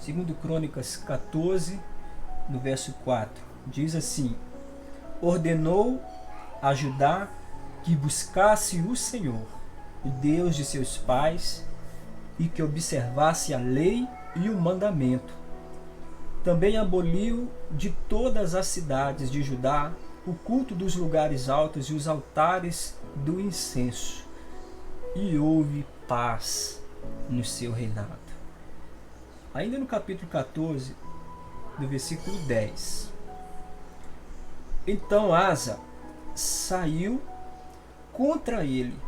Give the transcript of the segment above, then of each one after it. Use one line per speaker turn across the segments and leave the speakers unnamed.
Segundo Crônicas 14, no verso 4, diz assim: ordenou a Judá que buscasse o Senhor, o Deus de seus pais, e que observasse a lei e o mandamento. Também aboliu de todas as cidades de Judá o culto dos lugares altos e os altares do incenso, e houve paz no seu reinado. Ainda no capítulo 14, do versículo 10. Então Asa saiu contra ele,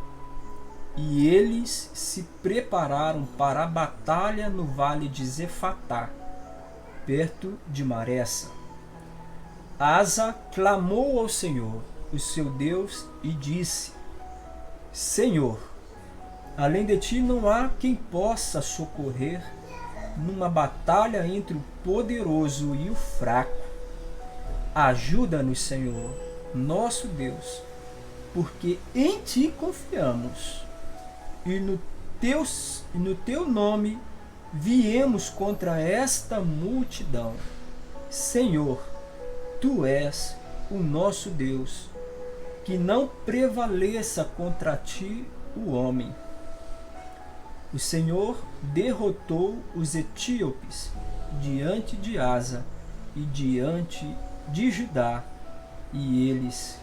e eles se prepararam para a batalha no vale de Zefatá, perto de Maressa. Asa clamou ao Senhor, o seu Deus, e disse: Senhor, além de ti não há quem possa socorrer numa batalha entre o poderoso e o fraco. Ajuda-nos, Senhor, nosso Deus, porque em ti confiamos, e no teu nome viemos contra esta multidão. Senhor, tu és o nosso Deus, que não prevaleça contra ti o homem. O Senhor derrotou os etíopes diante de Asa e diante de Judá, e eles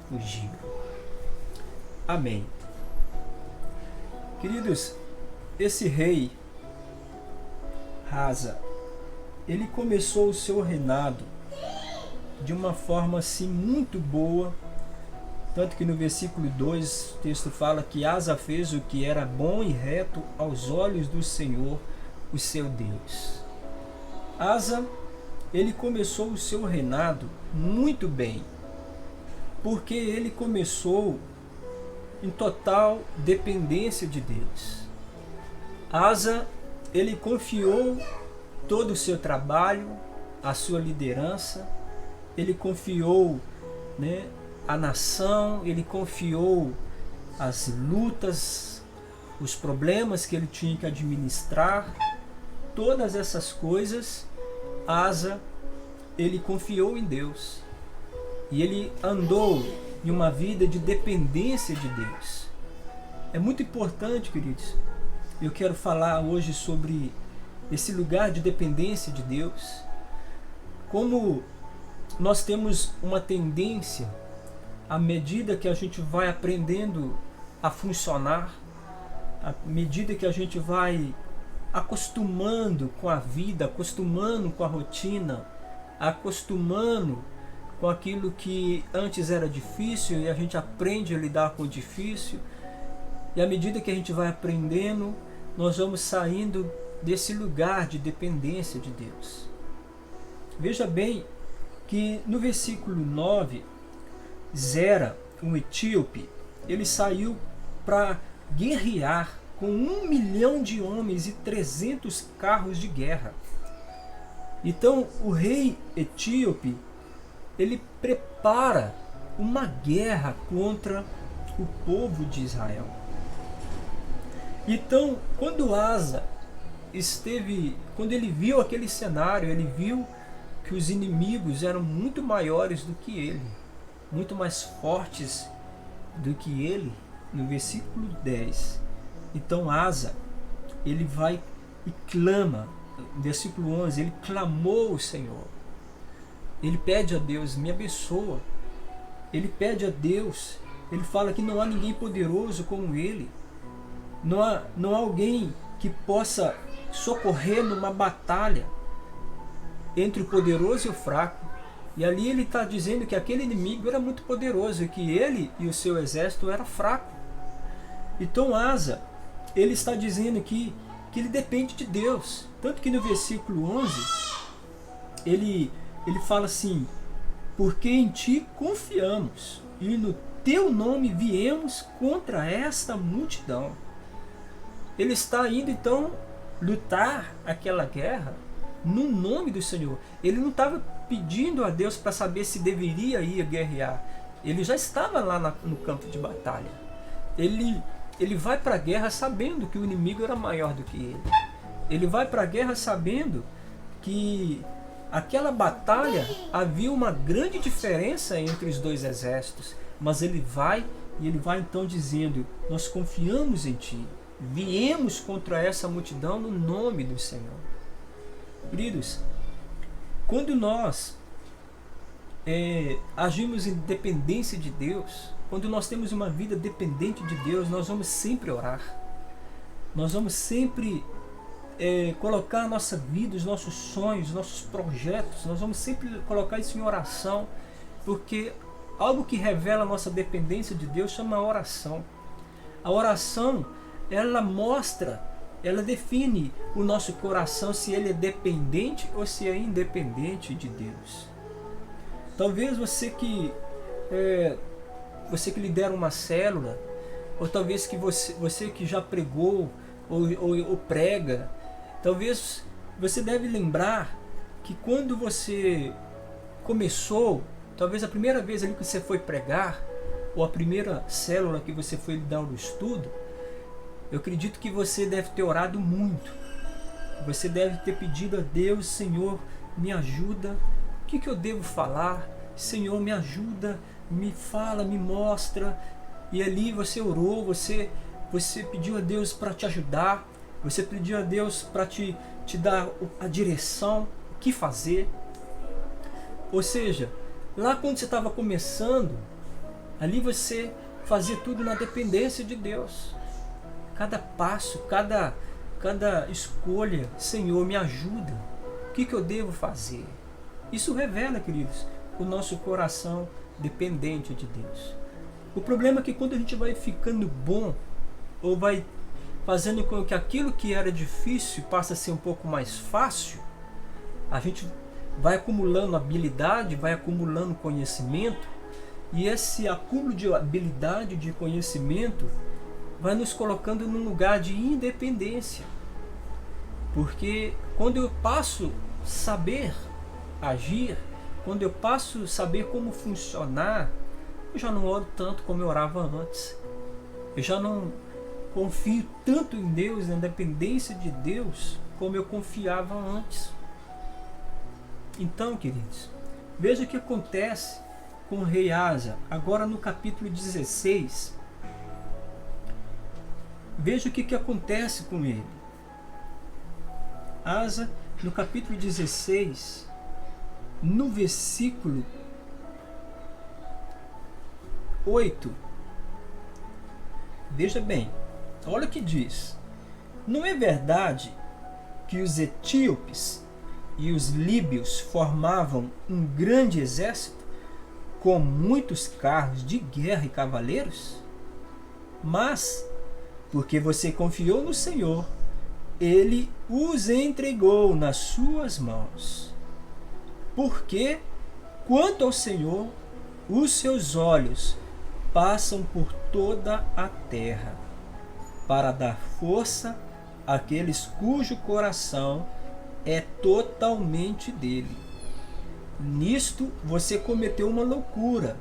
fugiram. Amém. Queridos, esse rei Asa, ele começou o seu reinado de uma forma assim muito boa, tanto que no versículo 2 o texto fala que Asa fez o que era bom e reto aos olhos do Senhor, o seu Deus. Asa, ele começou o seu reinado muito bem, porque ele começou em total dependência de Deus. Asa, ele confiou todo o seu trabalho, a sua liderança, ele confiou, a nação, ele confiou as lutas, os problemas que ele tinha que administrar, todas essas coisas. Asa, ele confiou em Deus, e ele andou em uma vida de dependência de Deus. É muito importante, queridos. Eu quero falar hoje sobre esse lugar de dependência de Deus. Como nós temos uma tendência, à medida que a gente vai aprendendo a funcionar, à medida que a gente vai acostumando com a vida, acostumando com a rotina, acostumando com aquilo que antes era difícil, e a gente aprende a lidar com o difícil, e à medida que a gente vai aprendendo, nós vamos saindo desse lugar de dependência de Deus. Veja bem que no versículo 9, Zera, um etíope, ele saiu para guerrear com 1 milhão de homens e 300 carros de guerra. Então o rei etíope, ele prepara uma guerra contra o povo de Israel. Então, quando Asa quando ele viu aquele cenário, ele viu que os inimigos eram muito maiores do que ele, muito mais fortes do que ele. No versículo 10, então Asa, ele vai e clama. No versículo 11, ele clamou ao Senhor. Ele pede a Deus: me abençoa. Ele pede a Deus, ele fala que não há ninguém poderoso como ele. Não há alguém que possa socorrer numa batalha entre o poderoso e o fraco. E ali ele está dizendo que aquele inimigo era muito poderoso e que ele e o seu exército era fraco. Então Asa, ele está dizendo que ele depende de Deus. Tanto que no versículo 11, ele fala assim: porque em ti confiamos, e no teu nome viemos contra esta multidão. Ele está indo então lutar aquela guerra no nome do Senhor. Ele não estava pedindo a Deus para saber se deveria ir guerrear. Ele já estava lá no campo de batalha. Ele vai para a guerra sabendo que o inimigo era maior do que ele. Ele vai para a guerra sabendo que aquela batalha havia uma grande diferença entre os dois exércitos, mas ele vai então dizendo: nós confiamos em ti, viemos contra essa multidão no nome do Senhor. Queridos, quando nós agimos em dependência de Deus, quando nós temos uma vida dependente de Deus, nós vamos sempre orar, nós vamos sempre colocar a nossa vida, os nossos sonhos, os nossos projetos, nós vamos sempre colocar isso em oração, porque algo que revela a nossa dependência de Deus chama oração. A oração, ela mostra, ela define o nosso coração, se ele é dependente ou se é independente de Deus. Talvez você que lidera uma célula, ou talvez que você que já pregou ou prega, talvez você deve lembrar que quando você começou, talvez a primeira vez ali que você foi pregar, ou a primeira célula que você foi dar o estudo, eu acredito que você deve ter orado muito. Você deve ter pedido a Deus: Senhor, me ajuda, o que eu devo falar? Senhor, me ajuda, me fala, me mostra. E ali você orou, você pediu a Deus para te ajudar, você pediu a Deus para te dar a direção, o que fazer. Ou seja, lá quando você estava começando, ali você fazia tudo na dependência de Deus. Cada passo, cada escolha: Senhor, me ajuda, o que eu devo fazer? Isso revela, queridos, o nosso coração dependente de Deus. O problema é que quando a gente vai ficando bom, ou vai fazendo com que aquilo que era difícil passe a ser um pouco mais fácil, a gente vai acumulando habilidade, vai acumulando conhecimento, e esse acúmulo de habilidade, de conhecimento, vai nos colocando num lugar de independência. Porque quando eu passo a saber agir, quando eu passo a saber como funcionar, eu já não oro tanto como eu orava antes. Eu já não confio tanto em Deus, na dependência de Deus, como eu confiava antes. Então, queridos, veja o que acontece com o rei Asa, agora no capítulo 16. Veja o que acontece com ele. Asa, no capítulo 16, no versículo 8. Veja bem, olha o que diz: não é verdade que os etíopes e os líbios formavam um grande exército com muitos carros de guerra e cavaleiros? Mas, porque você confiou no Senhor, ele os entregou nas suas mãos. Porque, quanto ao Senhor, os seus olhos passam por toda a terra, para dar força àqueles cujo coração é totalmente dele. Nisto você cometeu uma loucura.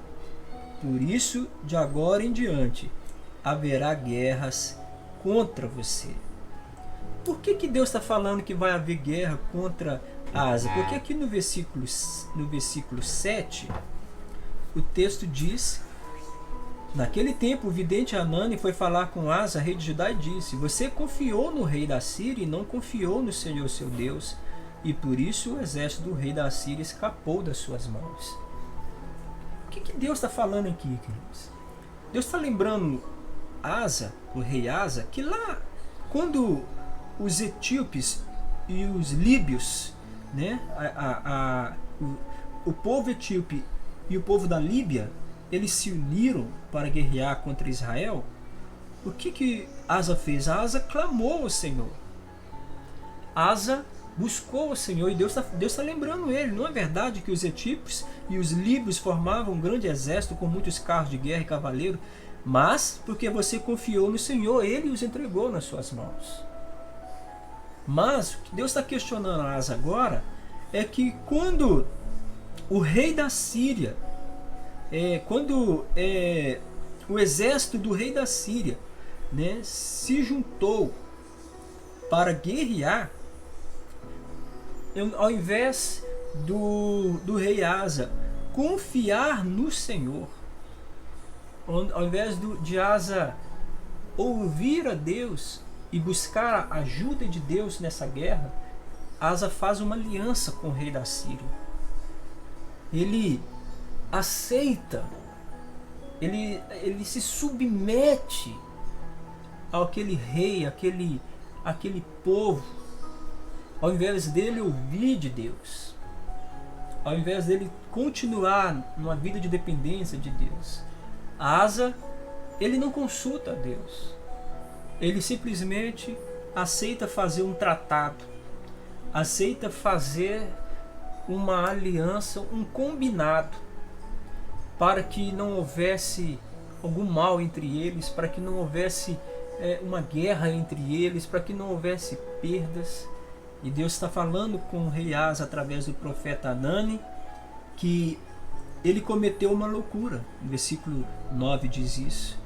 Por isso, de agora em diante, haverá guerras contra você. Por que Deus está falando que vai haver guerra contra Asa? Porque aqui no versículo 7, o texto diz: naquele tempo o vidente Hanani foi falar com Asa, rei de Judá, e disse: você confiou no rei da Síria e não confiou no Senhor seu Deus, e por isso o exército do rei da Síria escapou das suas mãos. O que Deus está falando aqui, queridos? Deus está lembrando Asa, o rei Asa, que lá quando os etíopes e os líbios, né, o povo etíope e o povo da Líbia, eles se uniram para guerrear contra Israel, o que Asa fez? Asa clamou ao Senhor. Asa buscou o Senhor, e Deus está lembrando ele. Não é verdade que os etíopes e os líbios formavam um grande exército com muitos carros de guerra e cavaleiro? Mas, porque você confiou no Senhor, ele os entregou nas suas mãos. Mas o que Deus está questionando a Asa agora é que quando o rei da Síria, o exército do rei da Síria, né, se juntou para guerrear, ao invés do rei Asa confiar no Senhor, ao invés de Asa ouvir a Deus e buscar a ajuda de Deus nessa guerra, Asa faz uma aliança com o rei da Síria. Ele aceita, ele se submete àquele rei, aquele povo, ao invés dele ouvir de Deus, ao invés dele continuar numa vida de dependência de Deus. Asa, ele não consulta a Deus, ele simplesmente aceita fazer um tratado, aceita fazer uma aliança, um combinado, para que não houvesse algum mal entre eles, para que não houvesse uma guerra entre eles, para que não houvesse perdas. E Deus está falando com o rei Asa através do profeta Anani que ele cometeu uma loucura. No versículo 9 diz isso.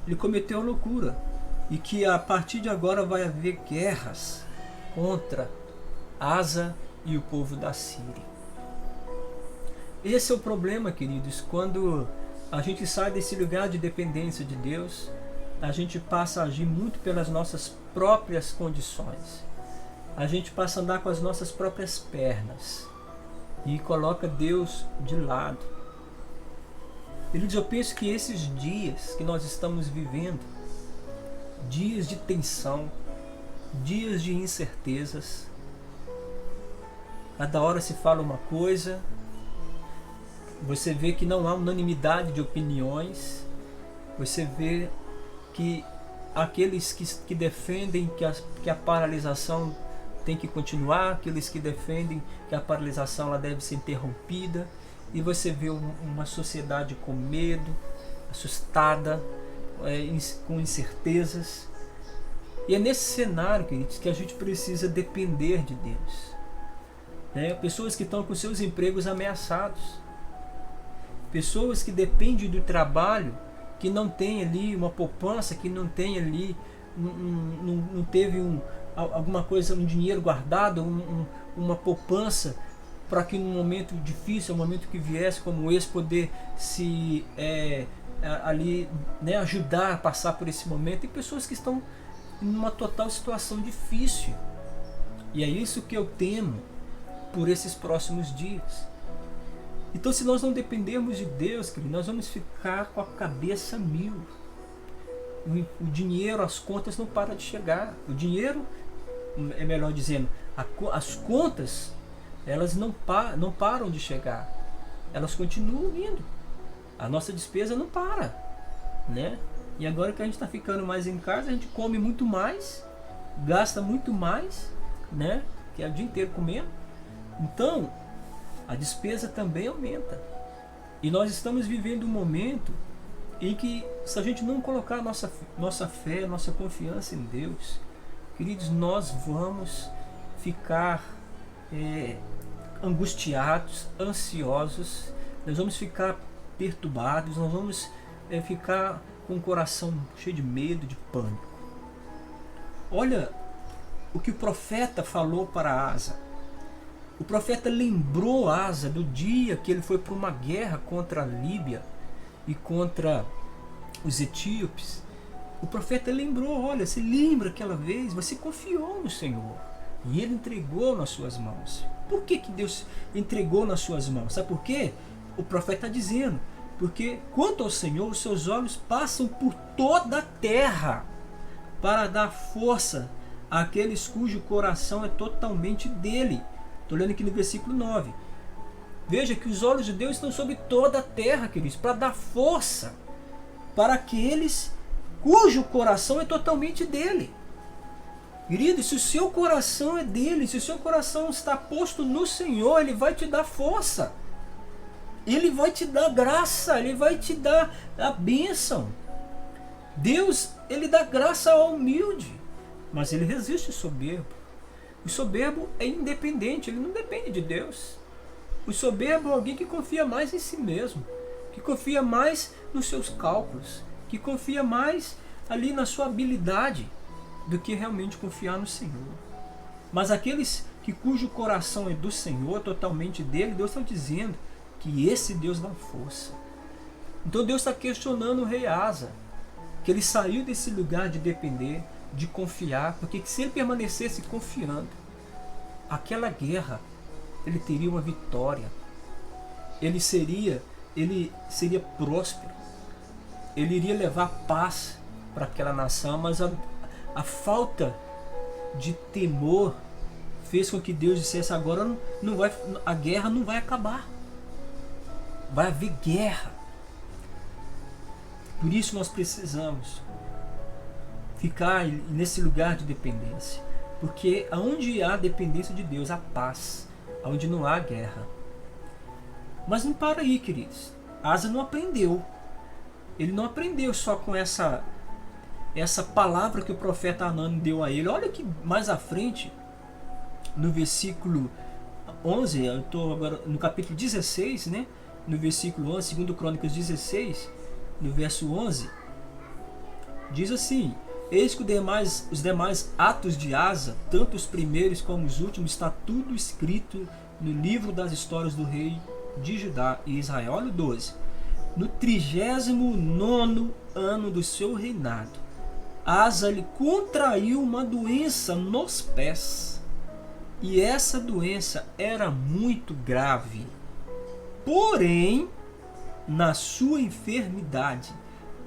Ele cometeu uma loucura e que a partir de agora vai haver guerras contra Asa e o povo da Síria. Esse é o problema, queridos, quando a gente sai desse lugar de dependência de Deus, a gente passa a agir muito pelas nossas próprias condições. A gente passa a andar com as nossas próprias pernas e coloca Deus de lado. Eu penso que esses dias que nós estamos vivendo, dias de tensão, dias de incertezas, cada hora se fala uma coisa, você vê que não há unanimidade de opiniões, você vê que aqueles que defendem que a paralisação tem que continuar, aqueles que defendem que a paralisação ela deve ser interrompida, e você vê uma sociedade com medo, assustada, com incertezas. E é nesse cenário, queridos, que a gente precisa depender de Deus. Pessoas que estão com seus empregos ameaçados, pessoas que dependem do trabalho, que não tem ali uma poupança, que não tem ali, não teve alguma coisa, um dinheiro guardado, uma poupança, para que num momento difícil, um momento que viesse como esse, poder se ali, ajudar a passar por esse momento. E pessoas que estão numa total situação difícil. E é isso que eu temo por esses próximos dias. Então, se nós não dependermos de Deus, querido, nós vamos ficar com a cabeça a mil. O dinheiro, as contas não param de chegar. O dinheiro, é melhor dizendo, as contas, elas não param de chegar. Elas continuam vindo. A nossa despesa não para, né? E agora que a gente está ficando mais em casa, a gente come muito mais, gasta muito mais, né? Que é o dia inteiro comendo. Então, a despesa também aumenta. E nós estamos vivendo um momento em que, se a gente não colocar a nossa fé, nossa confiança em Deus, queridos, nós vamos ficar angustiados, ansiosos, nós vamos ficar perturbados, nós vamos ficar com o coração cheio de medo, de pânico. Olha o que o profeta falou para Asa. O profeta lembrou Asa do dia que ele foi para uma guerra contra a Líbia e contra os etíopes. O profeta lembrou: olha, se lembra aquela vez, você confiou no Senhor e Ele entregou nas suas mãos. Por que Deus entregou nas suas mãos? Sabe por quê? O profeta está dizendo: porque quanto ao Senhor, os seus olhos passam por toda a terra para dar força àqueles cujo coração é totalmente dele. Estou lendo aqui no versículo 9. Veja que os olhos de Deus estão sobre toda a terra, queridos, para dar força para aqueles cujo coração é totalmente dele. Querido, se o seu coração é dele, se o seu coração está posto no Senhor, Ele vai te dar força. Ele vai te dar graça, Ele vai te dar a bênção. Deus, Ele dá graça ao humilde, mas Ele resiste ao soberbo. O soberbo é independente, ele não depende de Deus. O soberbo é alguém que confia mais em si mesmo, que confia mais nos seus cálculos, que confia mais ali na sua habilidade do que realmente confiar no Senhor. Mas aqueles que cujo coração é do Senhor, totalmente dele, Deus está dizendo que esse Deus dá força. Então Deus está questionando o rei Asa, que ele saiu desse lugar de depender, de confiar, porque se ele permanecesse confiando, aquela guerra, ele teria uma vitória, ele seria próspero, ele iria levar paz para aquela nação, mas a falta de temor fez com que Deus dissesse: agora a guerra não vai acabar, vai haver guerra. Por isso nós precisamos ficar nesse lugar de dependência, porque aonde há dependência de Deus, há paz, aonde não há guerra. Mas não para aí, queridos. Asa não aprendeu. Ele não aprendeu só com essa palavra que o profeta Anani deu a ele. Olha que mais à frente, no versículo 11, eu estou agora no capítulo 16, né? No versículo 11, 2 Crônicas 16, no verso 11, diz assim: eis que os demais atos de Asa, tanto os primeiros como os últimos, está tudo escrito no livro das histórias do rei de Judá e Israel. Olha o 12. No 39º ano do seu reinado, Asa lhe contraiu uma doença nos pés, e essa doença era muito grave. Porém, na sua enfermidade,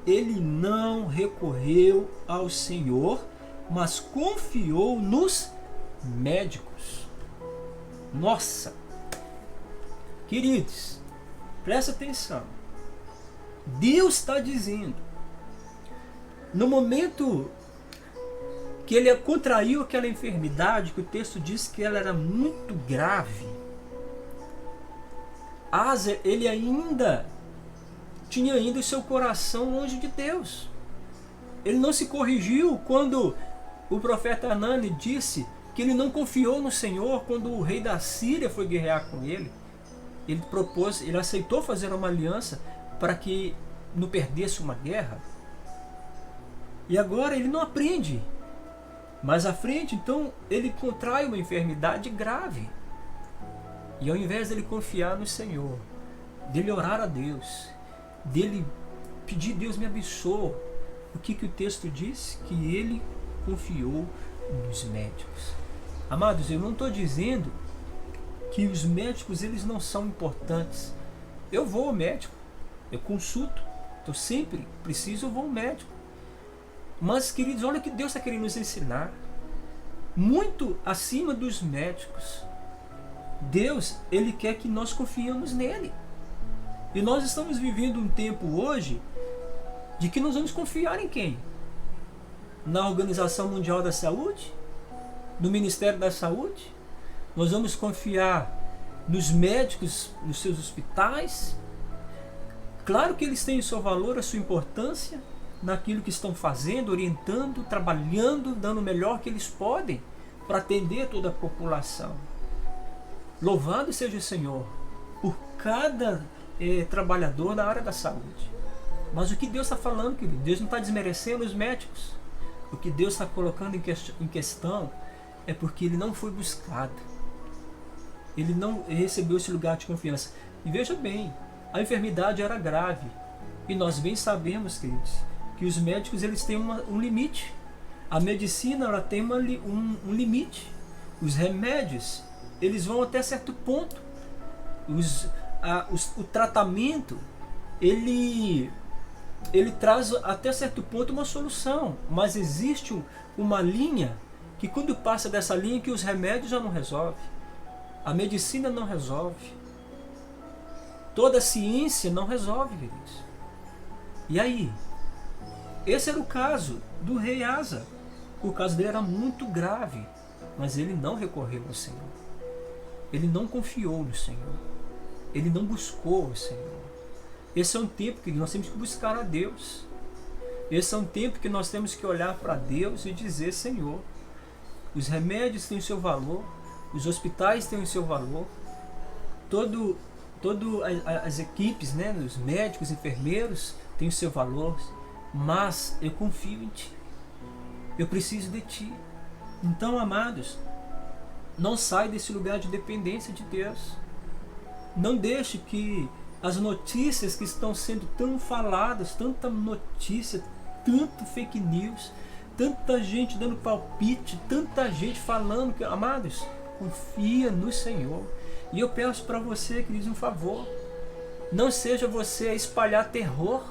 ele não recorreu ao Senhor, mas confiou nos médicos. Nossa! Queridos, presta atenção. Deus está dizendo, no momento que ele contraiu aquela enfermidade, que o texto diz que ela era muito grave, Asa, ele tinha ainda o seu coração longe de Deus. Ele não se corrigiu quando o profeta Anani disse que ele não confiou no Senhor quando o rei da Síria foi guerrear com ele. Ele aceitou fazer uma aliança para que não perdesse uma guerra. E agora ele não aprende. Mais à frente, então, ele contrai uma enfermidade grave. E ao invés dele confiar no Senhor, dele orar a Deus, dele pedir: Deus me abençoe, o que o texto diz? Que ele confiou nos médicos. Amados, eu não estou dizendo que os médicos eles não são importantes. Eu vou ao médico, eu consulto, eu sempre preciso, eu vou ao médico. Mas, queridos, olha o que Deus está querendo nos ensinar. Muito acima dos médicos, Deus, ele quer que nós confiemos nele. E nós estamos vivendo um tempo hoje de que nós vamos confiar em quem? Na Organização Mundial da Saúde? No Ministério da Saúde? Nós vamos confiar nos médicos, nos seus hospitais? Claro que eles têm o seu valor, a sua importância naquilo que estão fazendo, orientando, trabalhando, dando o melhor que eles podem para atender toda a população. Louvado seja o Senhor por cada trabalhador na área da saúde. Mas o que Deus está falando, querido? Deus não está desmerecendo os médicos. O que Deus está colocando em questão é porque ele não foi buscado. Ele não recebeu esse lugar de confiança. E veja bem, a enfermidade era grave. E nós bem sabemos, queridos, que os médicos eles têm um limite. A medicina ela tem um limite. Os remédios eles vão até certo ponto. O tratamento ele traz até certo ponto uma solução, mas existe uma linha que quando passa dessa linha que os remédios já não resolvem, a medicina não resolve, toda a ciência não resolve, queridos. E aí? Esse era o caso do rei Asa. O caso dele era muito grave, mas ele não recorreu ao Senhor. Ele não confiou no Senhor. Ele não buscou o Senhor. Esse é um tempo que nós temos que buscar a Deus. Esse é um tempo que nós temos que olhar para Deus e dizer: Senhor, os remédios têm o seu valor, os hospitais têm o seu valor, todas as equipes, né, os médicos, enfermeiros têm o seu valor, mas eu confio em Ti. Eu preciso de Ti. Então, amados, Não sai desse lugar de dependência de Deus. Não deixe que as notícias que estão sendo tão faladas, tanta notícia, tanto fake news, tanta gente dando palpite, tanta gente falando que, amados, confia no Senhor. E eu peço para você, queridos, um favor. Não seja você a espalhar terror.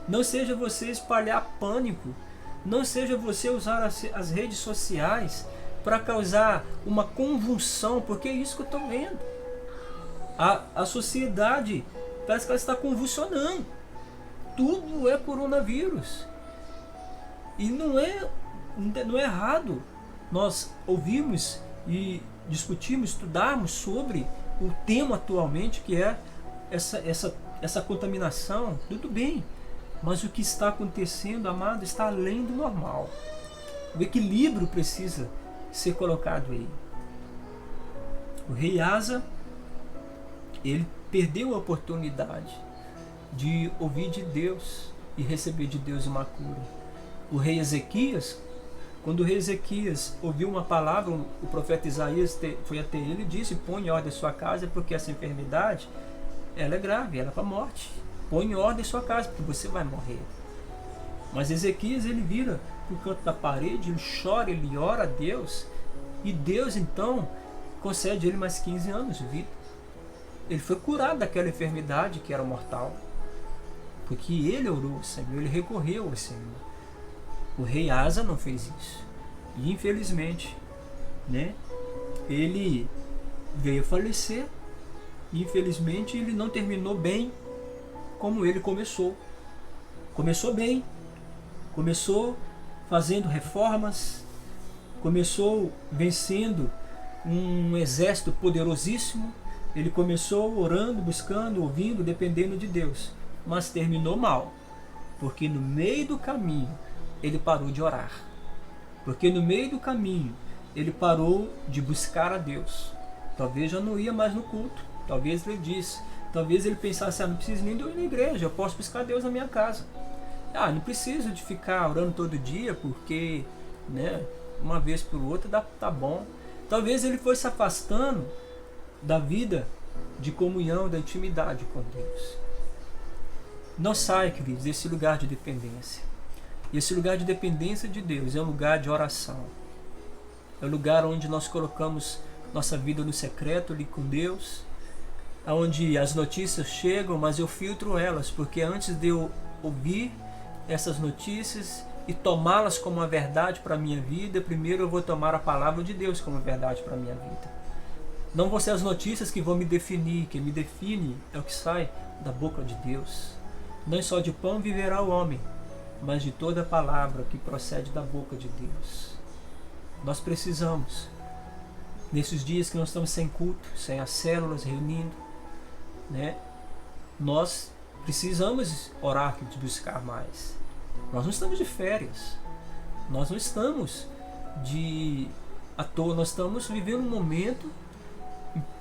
Não seja você espalhar pânico. Não seja você usar as redes sociais para causar uma convulsão, porque é isso que eu estou vendo. A sociedade parece que ela está convulsionando. Tudo é coronavírus. E não é errado nós ouvirmos e discutirmos, estudarmos sobre o tema atualmente, que é essa contaminação. Tudo bem, mas o que está acontecendo, amado, está além do normal. O equilíbrio precisa ser colocado aí. O rei Asa, ele perdeu a oportunidade de ouvir de Deus e receber de Deus uma cura. O rei Ezequias, quando o rei Ezequias ouviu uma palavra, o profeta Isaías foi até ele e disse: põe em ordem a sua casa, porque essa enfermidade ela é grave, ela é para a morte. Põe em ordem a sua casa, porque você vai morrer. Mas Ezequias, ele vira para o canto da parede, ele chora, ele ora a Deus, e Deus então concede a ele mais 15 anos de vida. Ele foi curado daquela enfermidade que era mortal, porque ele orou ao Senhor, ele recorreu ao Senhor. O rei Asa não fez isso, e infelizmente, ele veio a falecer, e infelizmente ele não terminou bem como ele começou. Começou bem, começou fazendo reformas, começou vencendo um exército poderosíssimo. Ele começou orando, buscando, ouvindo, dependendo de Deus, mas terminou mal, porque no meio do caminho ele parou de orar, porque no meio do caminho ele parou de buscar a Deus. Talvez já não ia mais no culto, talvez ele disse, talvez ele pensasse: não preciso nem de eu ir na igreja, eu posso buscar Deus na minha casa. Não preciso de ficar orando todo dia, porque uma vez por outra tá bom. Talvez ele foi se afastando da vida de comunhão, da intimidade com Deus. Não saia, queridos, desse lugar de dependência. Esse lugar de dependência de Deus é um lugar de oração. É um lugar onde nós colocamos nossa vida no secreto ali com Deus, onde as notícias chegam, mas eu filtro elas, porque antes de eu ouvir essas notícias e tomá-las como uma verdade para a minha vida, primeiro eu vou tomar a palavra de Deus como verdade para a minha vida. Não vão ser as notícias que vão me definir. Quem me define é o que sai da boca de Deus. Não só de pão viverá o homem, mas de toda a palavra que procede da boca de Deus. Nós precisamos, nesses dias que nós estamos sem culto, sem as células reunindo, nós precisamos orar e buscar mais. Nós não estamos de férias, nós não estamos à toa, nós estamos vivendo um momento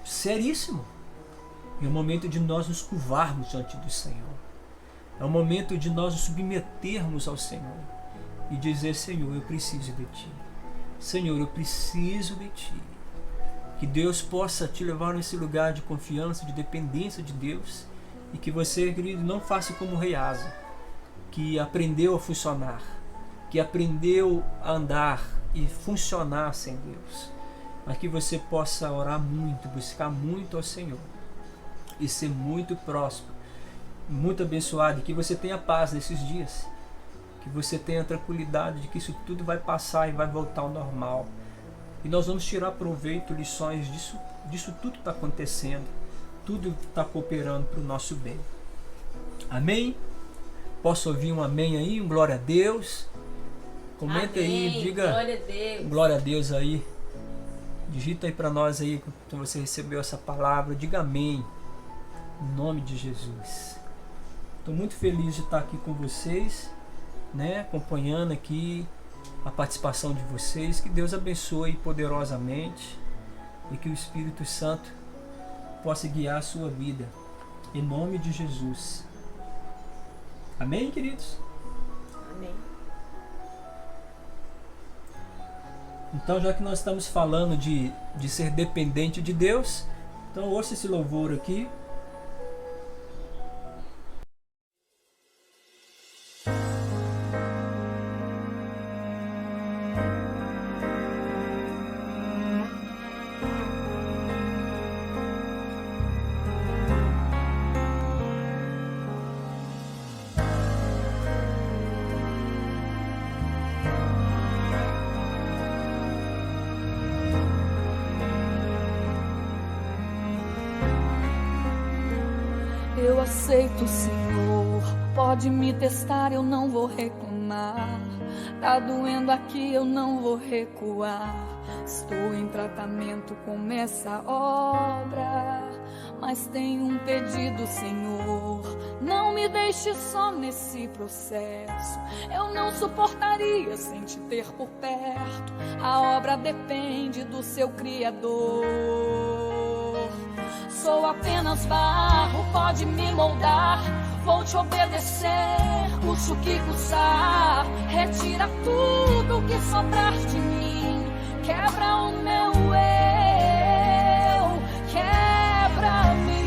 seríssimo. É um momento de nós nos curvarmos diante do Senhor. É um momento de nós nos submetermos ao Senhor e dizer: Senhor, eu preciso de Ti. Senhor, eu preciso de Ti. Que Deus possa te levar nesse lugar de confiança, de dependência de Deus, e que você, querido, não faça como o rei Asa, que aprendeu a funcionar, que aprendeu a andar e funcionar sem Deus, mas que você possa orar muito, buscar muito ao Senhor e ser muito próspero, muito abençoado, e que você tenha paz nesses dias, que você tenha tranquilidade de que isso tudo vai passar e vai voltar ao normal, e nós vamos tirar proveito, lições disso tudo que está acontecendo, tudo está cooperando para o nosso bem. Amém? Posso ouvir um amém aí, um glória a Deus? Comenta
amém.
Aí, diga
glória a Deus.
Glória a Deus aí. Digita aí para nós aí, quando você recebeu essa palavra, diga amém, em nome de Jesus. Estou muito feliz de estar aqui com vocês, acompanhando aqui a participação de vocês. Que Deus abençoe poderosamente e que o Espírito Santo possa guiar a sua vida, em nome de Jesus. Amém, queridos?
Amém.
Então, já que nós estamos falando de ser dependente de Deus, então ouça esse louvor aqui.
Eu aceito, Senhor, pode me testar, eu não vou reclamar. Tá doendo aqui, eu não vou recuar. Estou em tratamento com essa obra, mas tenho um pedido, Senhor, não me deixe só nesse processo. Eu não suportaria sem te ter por perto. A obra depende do seu Criador. Sou apenas barro, pode me moldar. Vou te obedecer, custe o que custar. Retira tudo que sobrar de mim. Quebra o meu eu, quebra-me,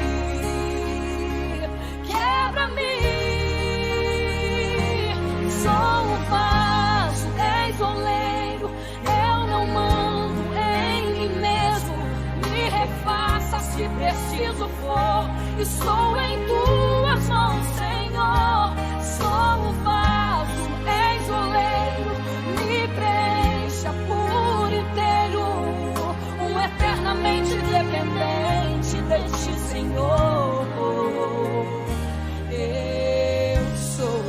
quebra-me. Sou o vaso, és oleiro. Eu não mando em mim mesmo. Me refaça se preciso for. Estou em tuas mãos, Senhor. Sou o vaso, és oleiro. Me preencha por inteiro. Eternamente dependente de ti, Senhor. Eu sou.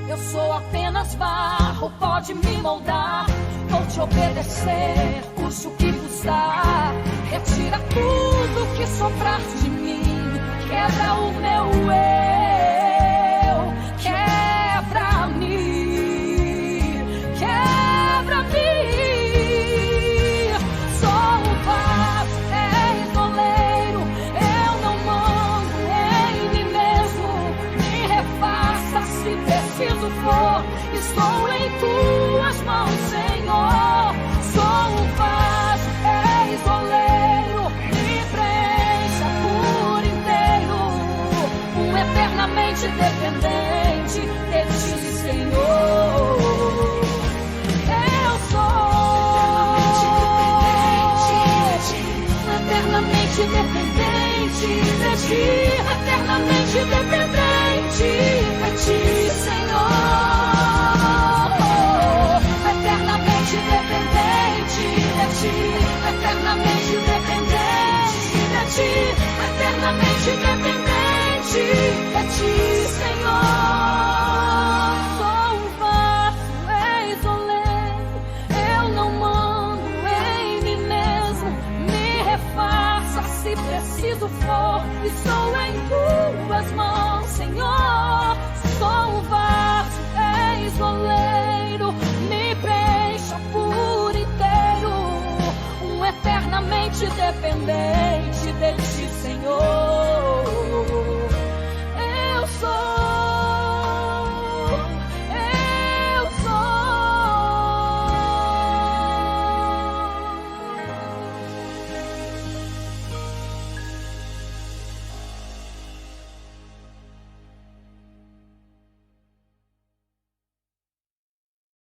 Eu sou apenas barro, pode me moldar. Vou te obedecer, custe o que custar. Retira tudo que sobrar de mim. Quebra o meu eu, quebra-me, quebra-me. Sou o vaso, és oleiro. Eu não mando em mim mesmo. Me refaça se preciso for. Estou em tuas mãos, Senhor. Sou o vaso, és oleiro. Me preencha por inteiro. Eternamente dependente de ti, Senhor. Eu sou eternamente dependente de ti, eternamente dependente de ti, Senhor. Eternamente dependente de ti, eternamente dependente de ti, eternamente dependente de ti, Senhor. Sou o vaso, és oleiro. Eu não mando em mim mesmo. Me refaça se preciso for. Estou em tuas mãos, Senhor. Sou o vaso, és oleiro. Me preencha por inteiro. Eternamente dependente de ti, Senhor.